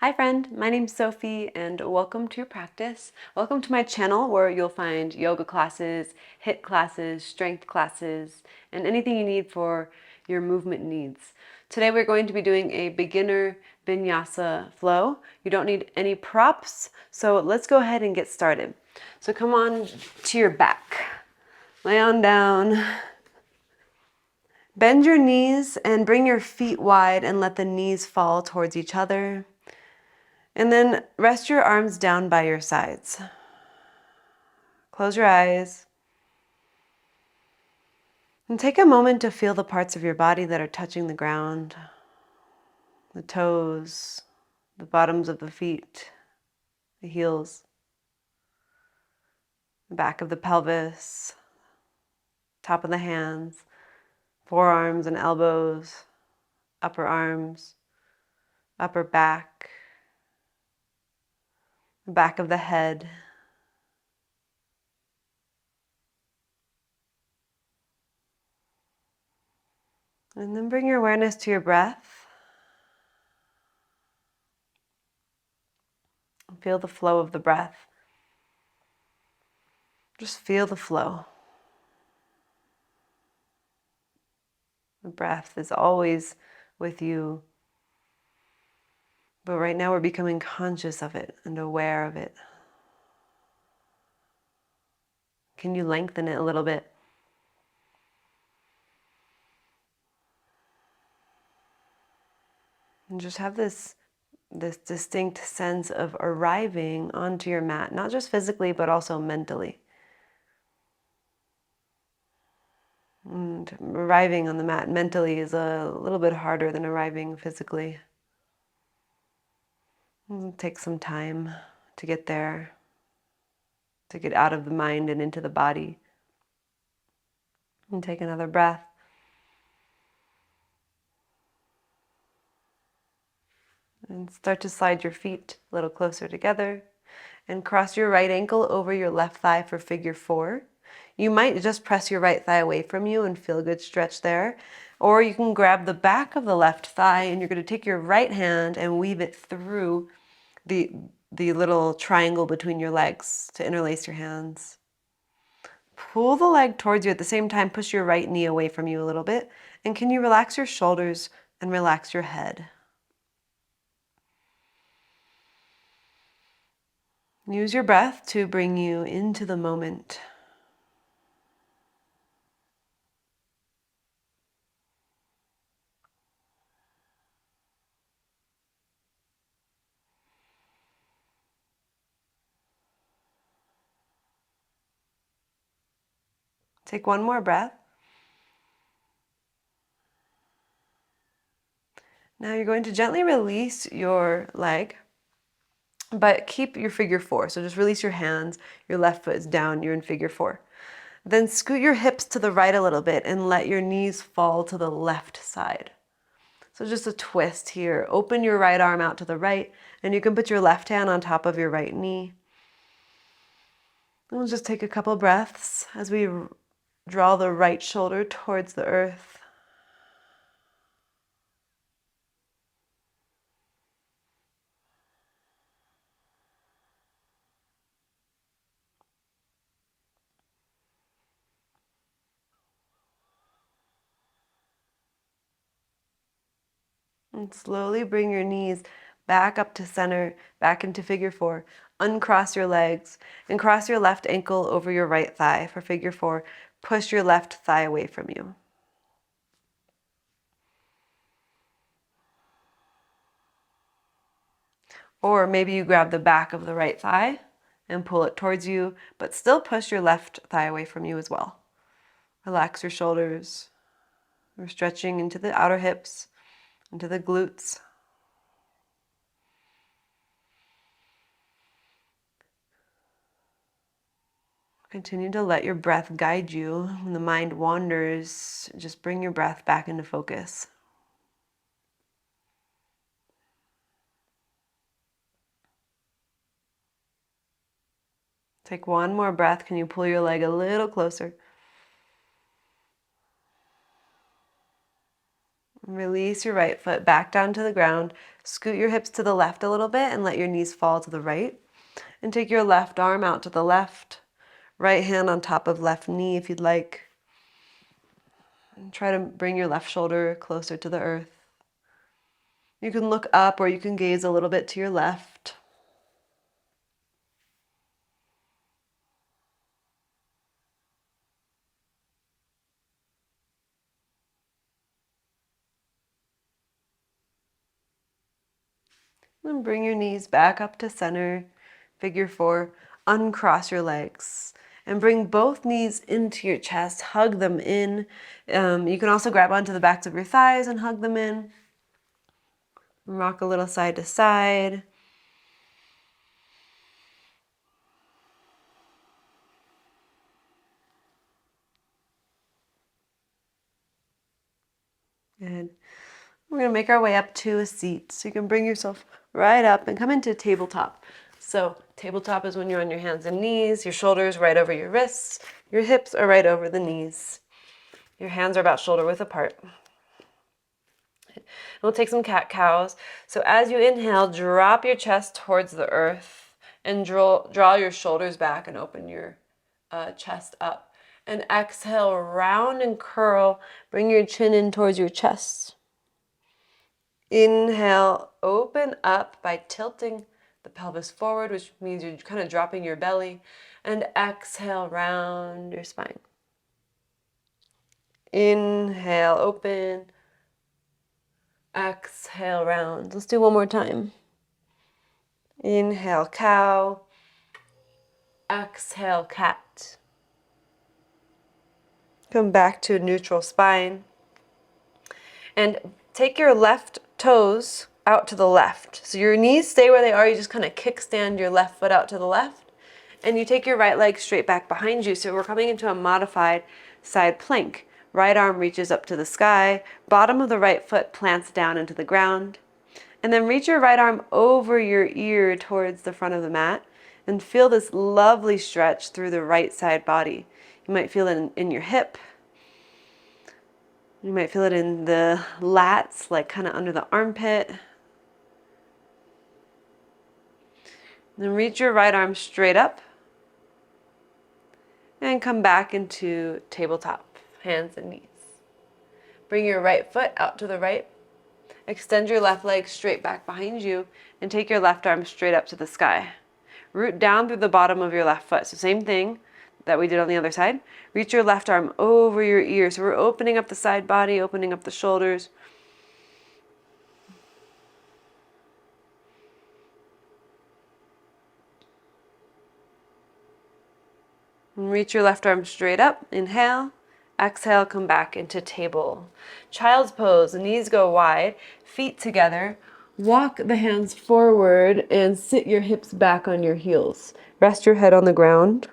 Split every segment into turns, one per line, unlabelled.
Hi friend, my name's Sophie and welcome to your practice. Welcome to my channel where you'll find yoga classes, HIIT classes, strength classes, and anything you need for your movement needs. Today we're going to be doing a beginner Vinyasa flow. You don't need any props, so let's go ahead and get started. So come on to your back. Lay on down. Bend your knees and bring your feet wide and let the knees fall towards each other. And then rest your arms down by your sides. Close your eyes. And take a moment to feel the parts of your body that are touching the ground. The toes, the bottoms of the feet, the heels, the back of the pelvis, top of the hands, forearms and elbows, upper arms, upper back, the back of the head. And then bring your awareness to your breath. Feel the flow of the breath. Just feel the flow. The breath is always with you, but right now we're becoming conscious of it and aware of it. Can you lengthen it a little bit? And just have this distinct sense of arriving onto your mat, not just physically, but also mentally. And arriving on the mat mentally is a little bit harder than arriving physically. It'll take some time to get there, to get out of the mind and into the body. And take another breath. And start to slide your feet a little closer together and cross your right ankle over your left thigh for figure 4. You might just press your right thigh away from you and feel a good stretch there. Or you can grab the back of the left thigh and you're going to take your right hand and weave it through the little triangle between your legs to interlace your hands. Pull the leg towards you at the same time, push your right knee away from you a little bit. And can you relax your shoulders and relax your head? Use your breath to bring you into the moment. Take one more breath. Now you're going to gently release your leg, but keep your figure 4. So just release your hands, your left foot is down, you're in figure 4. Then scoot your hips to the right a little bit and let your knees fall to the left side. So just a twist here. Open your right arm out to the right, and you can put your left hand on top of your right knee. And we'll just take a couple breaths as we draw the right shoulder towards the earth. And slowly bring your knees back up to center, back into figure 4. Uncross your legs and cross your left ankle over your right thigh for figure 4. Push your left thigh away from you. Or maybe you grab the back of the right thigh and pull it towards you, but still push your left thigh away from you as well. Relax your shoulders. We're stretching into the outer hips, into the glutes. Continue to let your breath guide you. When the mind wanders, just bring your breath back into focus. Take one more breath. Can you pull your leg a little closer? Release your right foot back down to the ground. Scoot your hips to the left a little bit and let your knees fall to the right. And take your left arm out to the left. Right hand on top of left knee if you'd like. And try to bring your left shoulder closer to the earth. You can look up or you can gaze a little bit to your left. And bring your knees back up to center, figure 4. Uncross your legs and bring both knees into your chest. Hug them in. You can also grab onto the backs of your thighs and hug them in. Rock a little side to side. Good. We're going to make our way up to a seat. So you can bring yourself right up and come into tabletop. So tabletop is when you're on your hands and knees, your shoulders right over your wrists, your hips are right over the knees. Your hands are about shoulder width apart. We'll take some cat-cows. So as you inhale, drop your chest towards the earth and draw your shoulders back and open your chest up. And exhale, round and curl. Bring your chin in towards your chest. Inhale, open up by tilting the pelvis forward, which means you're kind of dropping your belly. And exhale, round your spine. Inhale, open. Exhale, round. Let's do one more time. Inhale, cow. Exhale, cat. Come back to a neutral spine. And take your left toes out to the left. So your knees stay where they are. You just kind of kickstand your left foot out to the left. And you take your right leg straight back behind you. So we're coming into a modified side plank. Right arm reaches up to the sky. Bottom of the right foot plants down into the ground. And then reach your right arm over your ear towards the front of the mat. And feel this lovely stretch through the right side body. You might feel it in your hip. You might feel it in the lats, like kind of under the armpit. Then reach your right arm straight up. And come back into tabletop, hands and knees. Bring your right foot out to the right. Extend your left leg straight back behind you and take your left arm straight up to the sky. Root down through the bottom of your left foot. So same thing that we did on the other side. Reach your left arm over your ear. So we're opening up the side body, opening up the shoulders. And reach your left arm straight up. Inhale. Exhale, come back into table. Child's pose, the knees go wide, feet together. Walk the hands forward and sit your hips back on your heels. Rest your head on the ground.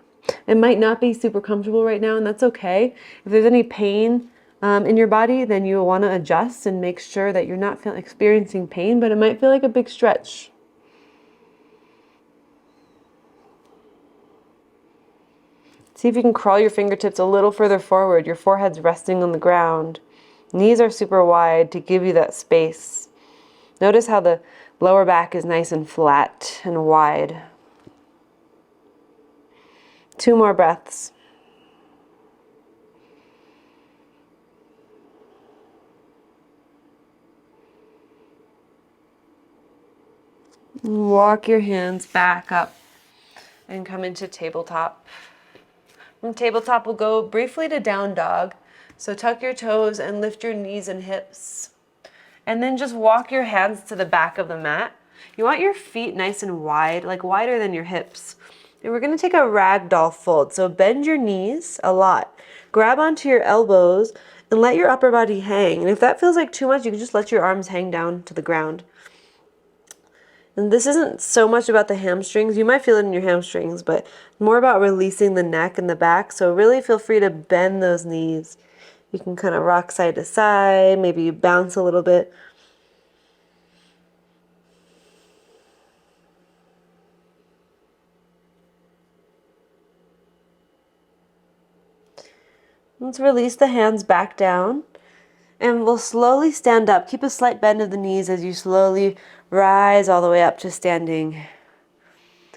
It might not be super comfortable right now, and that's okay. If there's any pain in your body, then you'll want to adjust and make sure that you're not experiencing pain, but it might feel like a big stretch. See if you can crawl your fingertips a little further forward. Your forehead's resting on the ground. Knees are super wide to give you that space. Notice how the lower back is nice and flat and wide. 2 more breaths. Walk your hands back up and come into tabletop. From tabletop, we'll go briefly to down dog. So tuck your toes and lift your knees and hips. And then just walk your hands to the back of the mat. You want your feet nice and wide, like wider than your hips. And we're gonna take a ragdoll fold. So bend your knees a lot. Grab onto your elbows and let your upper body hang. And if that feels like too much, you can just let your arms hang down to the ground. And this isn't so much about the hamstrings. You might feel it in your hamstrings, but more about releasing the neck and the back. So really feel free to bend those knees. You can kind of rock side to side, maybe you bounce a little bit. Let's release the hands back down And we'll slowly stand up. Keep a slight bend of the knees as you slowly rise all the way up to standing.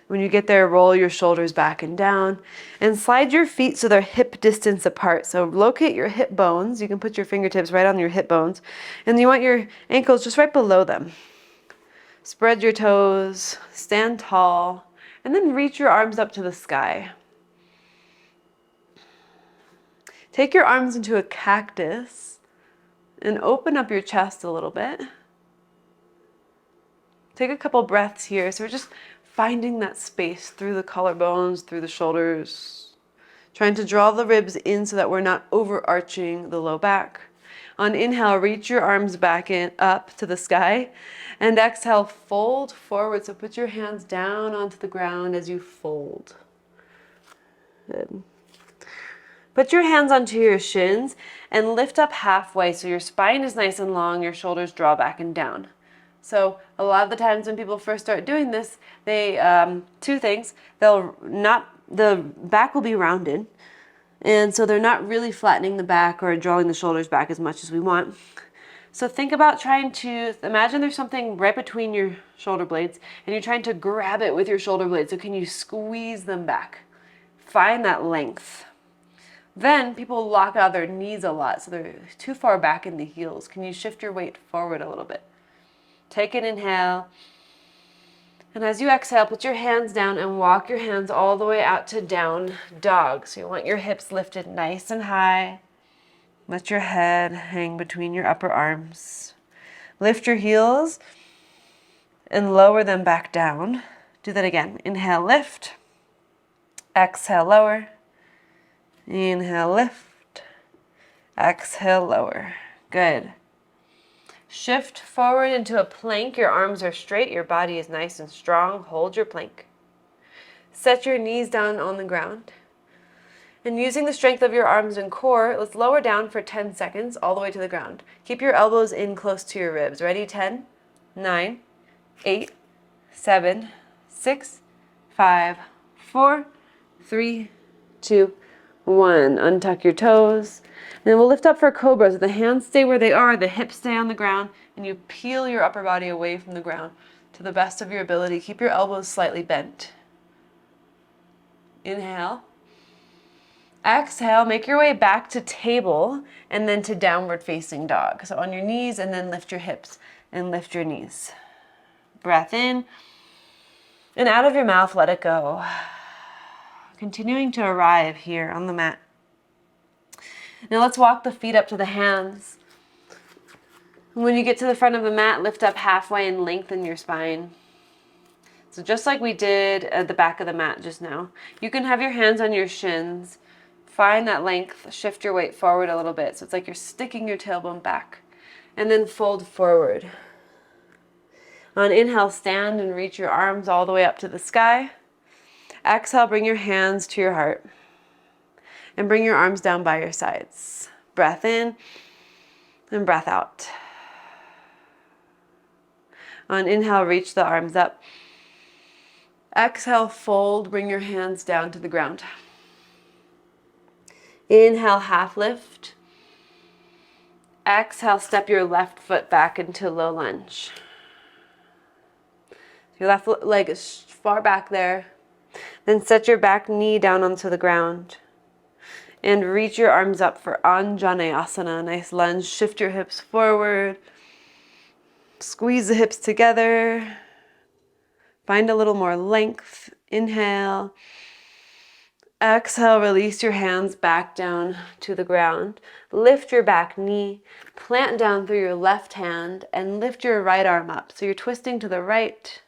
When you get there, roll your shoulders back and down and slide your feet so they're hip distance apart. So locate your hip bones. You can put your fingertips right on your hip bones, and you want your ankles just right below them. Spread your toes, stand tall, and then reach your arms up to the sky. Take your arms into a cactus and open up your chest a little bit. Take a couple breaths here. So we're just finding that space through the collarbones, through the shoulders, trying to draw the ribs in so that we're not overarching the low back. On inhale, reach your arms back up to the sky, and exhale, fold forward. So put your hands down onto the ground as you fold. Good. Put your hands onto your shins and lift up halfway so your spine is nice and long, your shoulders draw back and down. So a lot of the times when people first start doing this, they, two things, the back will be rounded, and so they're not really flattening the back or drawing the shoulders back as much as we want. So think about trying to, imagine there's something right between your shoulder blades, and you're trying to grab it with your shoulder blades. So can you squeeze them back? Find that length. Then people lock out their knees a lot, so they're too far back in the heels. Can you shift your weight forward a little bit? Take an inhale. And as you exhale, put your hands down and walk your hands all the way out to down dog. So you want your hips lifted nice and high. Let your head hang between your upper arms. Lift your heels and lower them back down. Do that again. Inhale, lift. Exhale, lower. Inhale, lift. Exhale, lower. Good. Shift forward into a plank. Your arms are straight. Your body is nice and strong. Hold your plank. Set your knees down on the ground. And using the strength of your arms and core, let's lower down for 10 seconds all the way to the ground. Keep your elbows in close to your ribs. Ready? 10, 9, 8, 7, 6, 5, 4, 3, 2, 1. Untuck your toes. And then we'll lift up for cobra. So the hands stay where they are, the hips stay on the ground, and you peel your upper body away from the ground to the best of your ability. Keep your elbows slightly bent. Inhale. Exhale, make your way back to table and then to downward facing dog. So on your knees, and then lift your hips and lift your knees. Breath in, and out of your mouth, let it go. Continuing to arrive here on the mat. Now let's walk the feet up to the hands. When you get to the front of the mat, lift up halfway and lengthen your spine. So just like we did at the back of the mat just now, you can have your hands on your shins. Find that length, shift your weight forward a little bit. So it's like you're sticking your tailbone back. And then fold forward. On inhale, stand and reach your arms all the way up to the sky. Exhale, bring your hands to your heart. And bring your arms down by your sides. Breath in and breath out. On inhale, reach the arms up. Exhale, fold, bring your hands down to the ground. Inhale, half lift. Exhale, step your left foot back into low lunge. Your left leg is far back there. Then set your back knee down onto the ground. And reach your arms up for Anjaneyasana. Nice lunge. Shift your hips forward. Squeeze the hips together. Find a little more length. Inhale. Exhale, release your hands back down to the ground. Lift your back knee. Plant down through your left hand and lift your right arm up. So you're twisting to the right.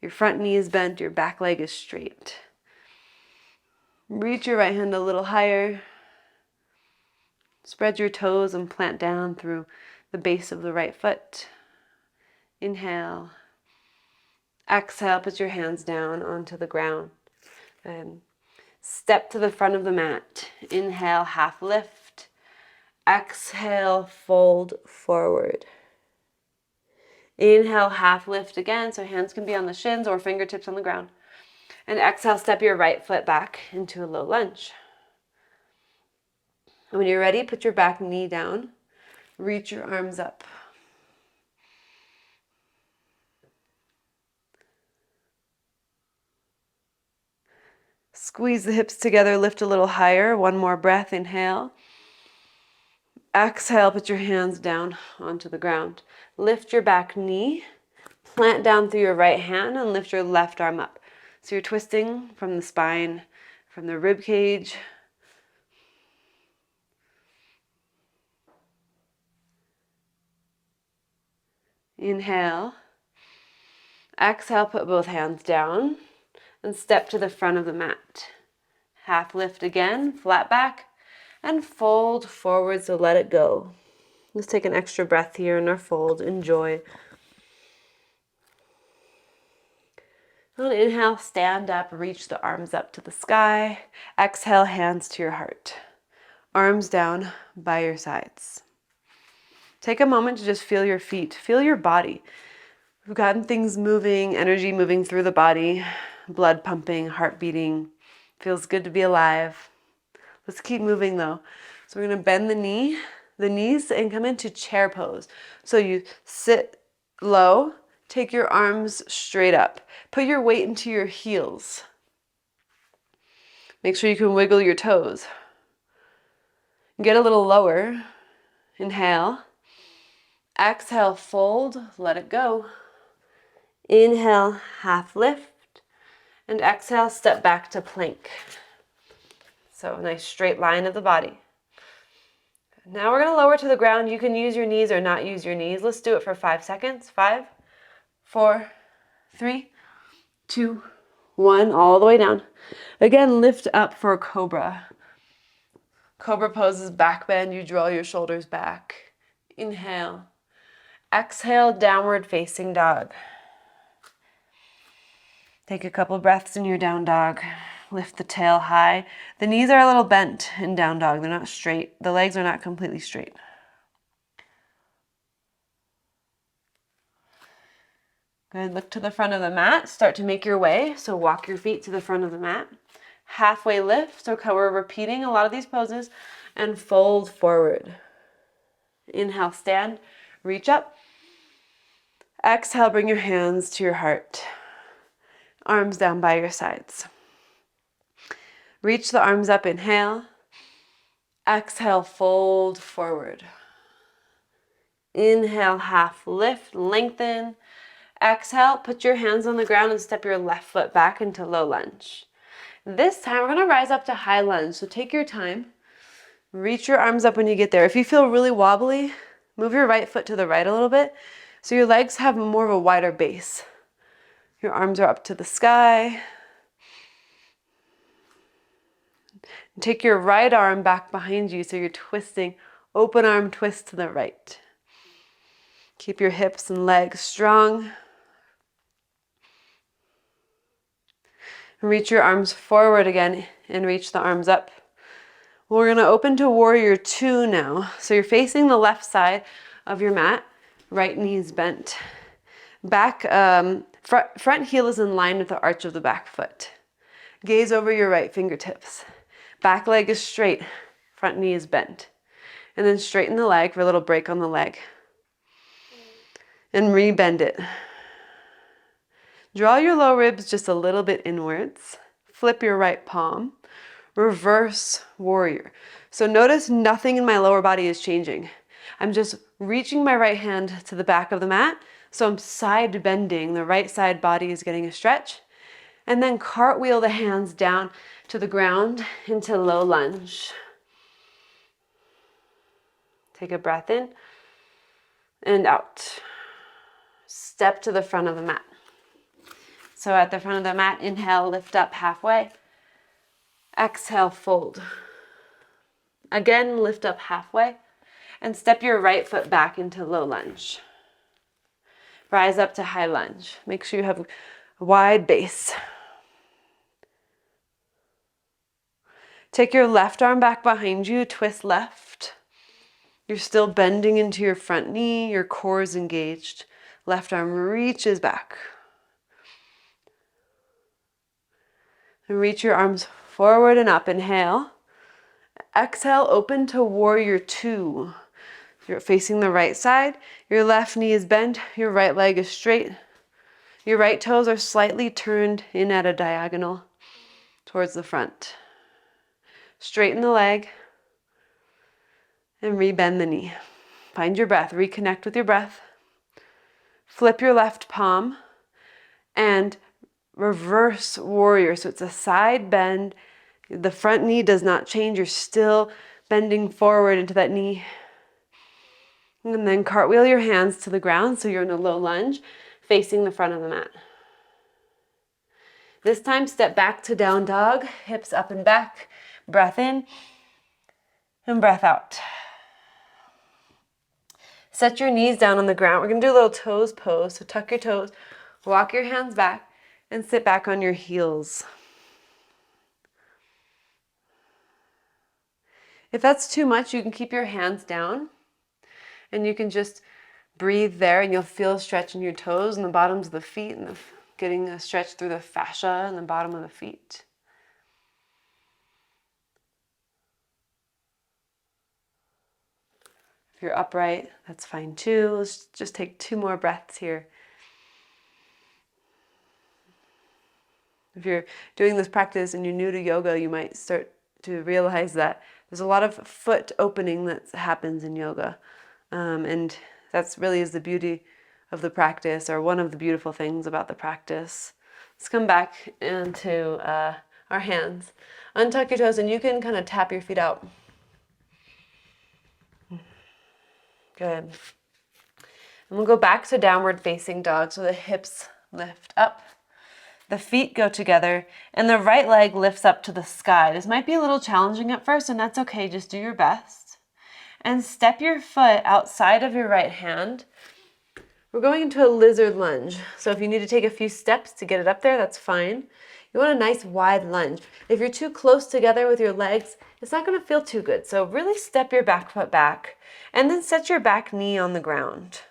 Your front knee is bent. Your back leg is straight. Reach your right hand a little higher. Spread your toes and plant down through the base of the right foot. Inhale. Exhale, put your hands down onto the ground. And step to the front of the mat. Inhale, half lift. Exhale, fold forward. Inhale, half lift again, so hands can be on the shins or fingertips on the ground. And exhale, step your right foot back into a low lunge. When you're ready, put your back knee down. Reach your arms up. Squeeze the hips together, lift a little higher. One more breath, inhale. Exhale, put your hands down onto the ground. Lift your back knee, plant down through your right hand, and lift your left arm up. So you're twisting from the spine, from the rib cage. Inhale. Exhale, put both hands down and step to the front of the mat. Half lift again, flat back, and fold forward, so let it go. Let's take an extra breath here in our fold. Enjoy. On inhale, stand up, reach the arms up to the sky. Exhale, hands to your heart. Arms down by your sides. Take a moment to just feel your feet, feel your body. We've gotten things moving, energy moving through the body, blood pumping, heart beating. Feels good to be alive. Let's keep moving though. So we're going to bend the knees, and come into chair pose. So you sit low, take your arms straight up. Put your weight into your heels. Make sure you can wiggle your toes. Get a little lower. Inhale. Exhale, fold, let it go. Inhale, half lift. And exhale, step back to plank. So a nice straight line of the body. Now we're going to lower to the ground. You can use your knees or not use your knees. Let's do it for 5 seconds. 5, 4, 3, 2, 1, all the way down. Again, lift up for a cobra. Cobra pose is back bend. You draw your shoulders back. Inhale. Exhale, downward facing dog. Take a couple breaths in your down dog. Lift the tail high. The knees are a little bent in down dog. They're not straight. The legs are not completely straight. Good. Look to the front of the mat. Start to make your way. So walk your feet to the front of the mat. Halfway lift. So we're repeating a lot of these poses. And fold forward. Inhale, stand. Reach up. Exhale, bring your hands to your heart. Arms down by your sides. Reach the arms up, inhale. Exhale, fold forward. Inhale, half lift, lengthen. Exhale, put your hands on the ground and step your left foot back into low lunge. This time we're going to rise up to high lunge, so take your time. Reach your arms up when you get there. If you feel really wobbly, move your right foot to the right a little bit so your legs have more of a wider base. Your arms are up to the sky. Take your right arm back behind you so you're twisting, open arm twist to the right. Keep your hips and legs strong. Reach your arms forward again and reach the arms up. We're going to open to warrior 2 now. So you're facing the left side of your mat, right knee's bent. Back, front heel is in line with the arch of the back foot. Gaze over your right fingertips. Back leg is straight, front knee is bent. And then straighten the leg for a little break on the leg. And re-bend it. Draw your low ribs just a little bit inwards. Flip your right palm. Reverse warrior. So notice nothing in my lower body is changing. I'm just reaching my right hand to the back of the mat. So I'm side bending. The right side body is getting a stretch. And then cartwheel the hands down to the ground into low lunge. Take a breath in and out. Step to the front of the mat. So at the front of the mat, inhale, lift up halfway. Exhale, fold. Again, lift up halfway and step your right foot back into low lunge. Rise up to high lunge. Make sure you have a wide base. Take your left arm back behind you, twist left. You're still bending into your front knee, your core is engaged. Left arm reaches back. And reach your arms forward and up. Inhale. Exhale, open to warrior 2. You're facing the right side. Your left knee is bent. Your right leg is straight. Your right toes are slightly turned in at a diagonal towards the front. Straighten the leg and rebend the knee. Find your breath. Reconnect with your breath. Flip your left palm and reverse warrior. So it's a side bend. The front knee does not change. You're still bending forward into that knee. And then cartwheel your hands to the ground so you're in a low lunge facing the front of the mat. This time, step back to down dog, hips up and back, breath in and breath out. Set your knees down on the ground. We're going to do a little toes pose. So tuck your toes, walk your hands back, and sit back on your heels. If that's too much, you can keep your hands down and you can just breathe there, and you'll feel a stretch in your toes and the bottoms of the feet, and getting a stretch through the fascia and the bottom of the feet. If you're upright, that's fine too. Let's just take 2 more breaths here. If you're doing this practice and you're new to yoga, you might start to realize that there's a lot of foot opening that happens in yoga. And that's really is the beauty of the practice, or one of the beautiful things about the practice. Let's come back into our hands. Untuck your toes, and you can kind of tap your feet out. Good. And we'll go back to downward facing dog, so the hips lift up, the feet go together, and the right leg lifts up to the sky. This might be a little challenging at first, and that's okay. Just do your best. And step your foot outside of your right hand. We're going into a lizard lunge. So if you need to take a few steps to get it up there, that's fine. You want a nice wide lunge. If you're too close together with your legs, it's not going to feel too good. So really step your back foot back and then set your back knee on the ground.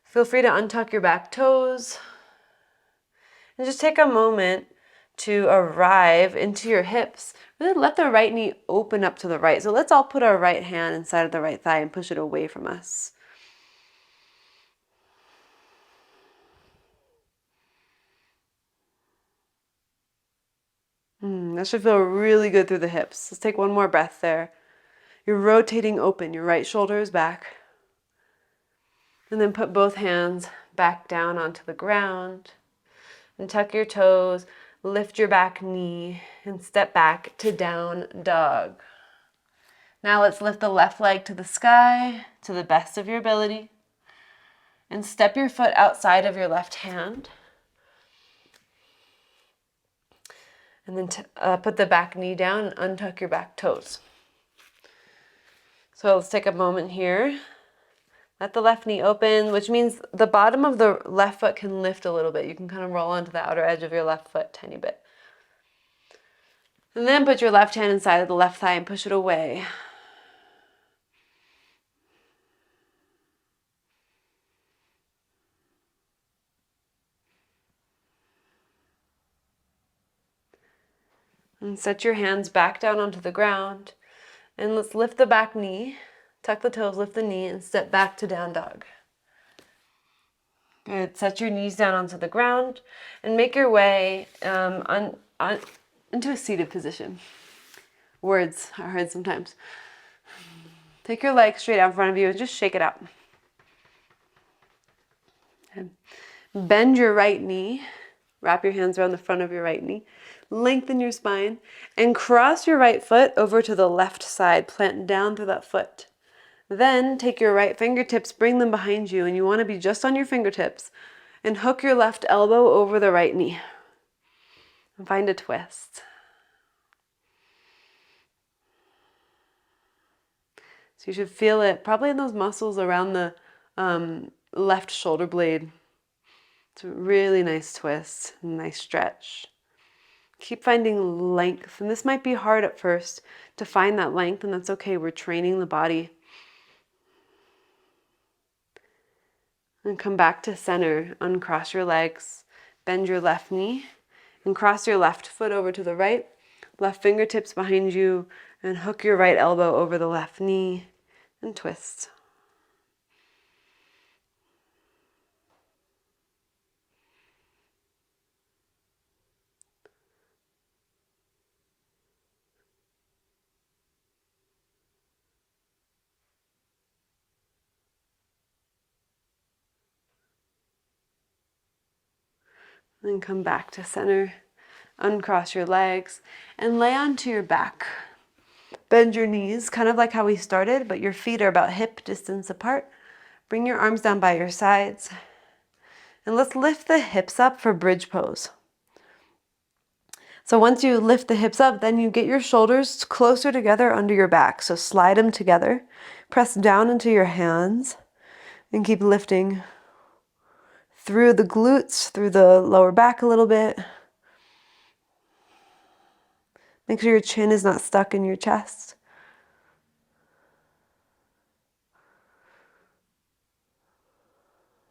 Feel free to untuck your back toes and just take a moment to arrive into your hips. Really let the right knee open up to the right. So let's all put our right hand inside of the right thigh and push it away from us. That should feel really good through the hips. Let's take one more breath there. You're rotating open. Your right shoulder is back. And then put both hands back down onto the ground. And tuck your toes. Lift your back knee and step back to down dog. Now let's lift the left leg to the sky to the best of your ability. And step your foot outside of your left hand. And then put the back knee down and untuck your back toes. So let's take a moment here. Let the left knee open, which means the bottom of the left foot can lift a little bit. You can kind of roll onto the outer edge of your left foot a tiny bit. And then put your left hand inside of the left thigh and push it away. And set your hands back down onto the ground. And let's lift the back knee, tuck the toes, lift the knee, and step back to down dog. Good. Set your knees down onto the ground and make your way into a seated position. Words are hard sometimes. Take your legs straight out in front of you and just shake it out. And bend your right knee. Wrap your hands around the front of your right knee. Lengthen your spine and cross your right foot over to the left side. Plant down through that foot. Then take your right fingertips, bring them behind you, and you want to be just on your fingertips, and hook your left elbow over the right knee. And find a twist. So you should feel it probably in those muscles around the left shoulder blade. It's a really nice twist, nice stretch. Keep finding length, and this might be hard at first to find that length, and that's okay. We're training the body. And come back to center. Uncross your legs, bend your left knee, and cross your left foot over to the right. Left fingertips behind you, and hook your right elbow over the left knee, and twist. Then come back to center. Uncross your legs and lay onto your back. Bend your knees, kind of like how we started, but your feet are about hip distance apart. Bring your arms down by your sides. And let's lift the hips up for bridge pose. So once you lift the hips up, then you get your shoulders closer together under your back. So slide them together. Press down into your hands and keep lifting through the glutes, through the lower back a little bit. Make sure your chin is not stuck in your chest.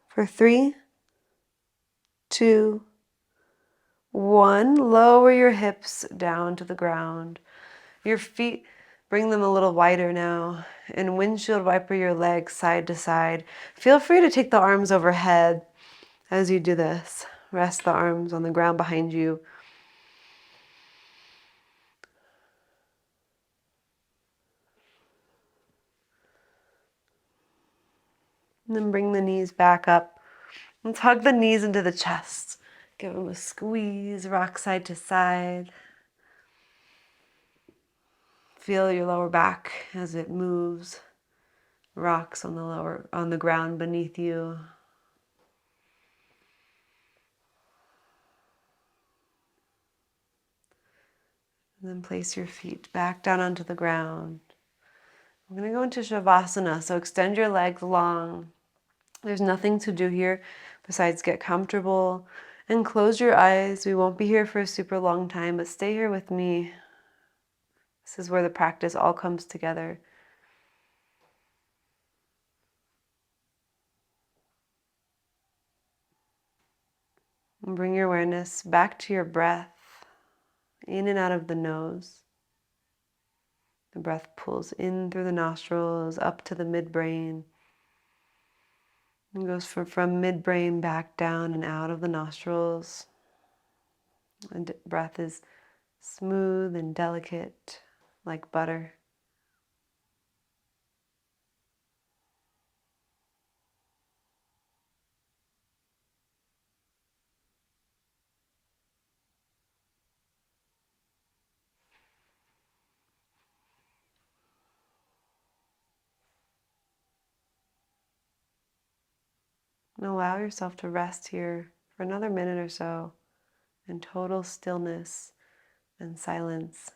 For 3, 2, 1, lower your hips down to the ground. Your feet, bring them a little wider now, and windshield wiper your legs side to side. Feel free to take the arms overhead as you do this. Rest the arms on the ground behind you. And then bring the knees back up. Let's hug the knees into the chest. Give them a squeeze, rock side to side. Feel your lower back as it moves. Rocks on the ground beneath you. And then place your feet back down onto the ground. We're going to go into Shavasana, so extend your legs long. There's nothing to do here besides get comfortable and close your eyes. We won't be here for a super long time, but stay here with me. This is where the practice all comes together. And bring your awareness back to your breath, in and out of the nose. The breath pulls in through the nostrils, up to the midbrain. And goes from midbrain back down and out of the nostrils. And breath is smooth and delicate, like butter. And allow yourself to rest here for another minute or so in total stillness and silence.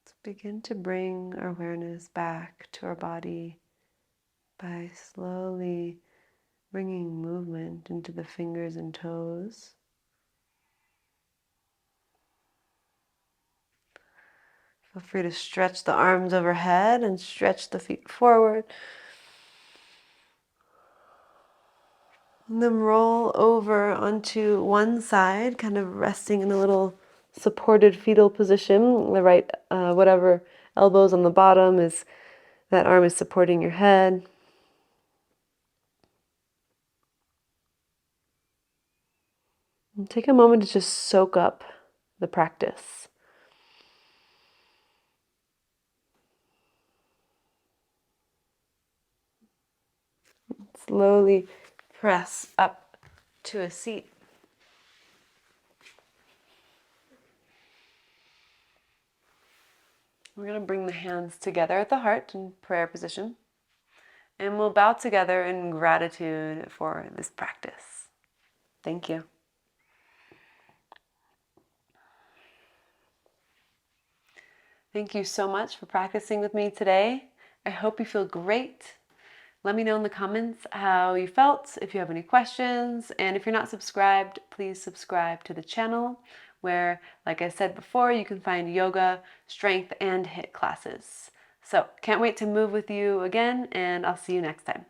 Let's begin to bring our awareness back to our body by slowly bringing movement into the fingers and toes. Feel free to stretch the arms overhead and stretch the feet forward. And then roll over onto one side, kind of resting in a little supported fetal position. The right, whatever elbow's on the bottom, is that arm is supporting your head. And take a moment to just soak up the practice. Slowly press up to a seat. We're going to bring the hands together at the heart in prayer position. And we'll bow together in gratitude for this practice. Thank you. Thank you so much for practicing with me today. I hope you feel great. Let me know in the comments how you felt, if you have any questions, and if you're not subscribed, please subscribe to the channel where, like I said before, you can find yoga, strength, and HIIT classes. So, can't wait to move with you again, and I'll see you next time.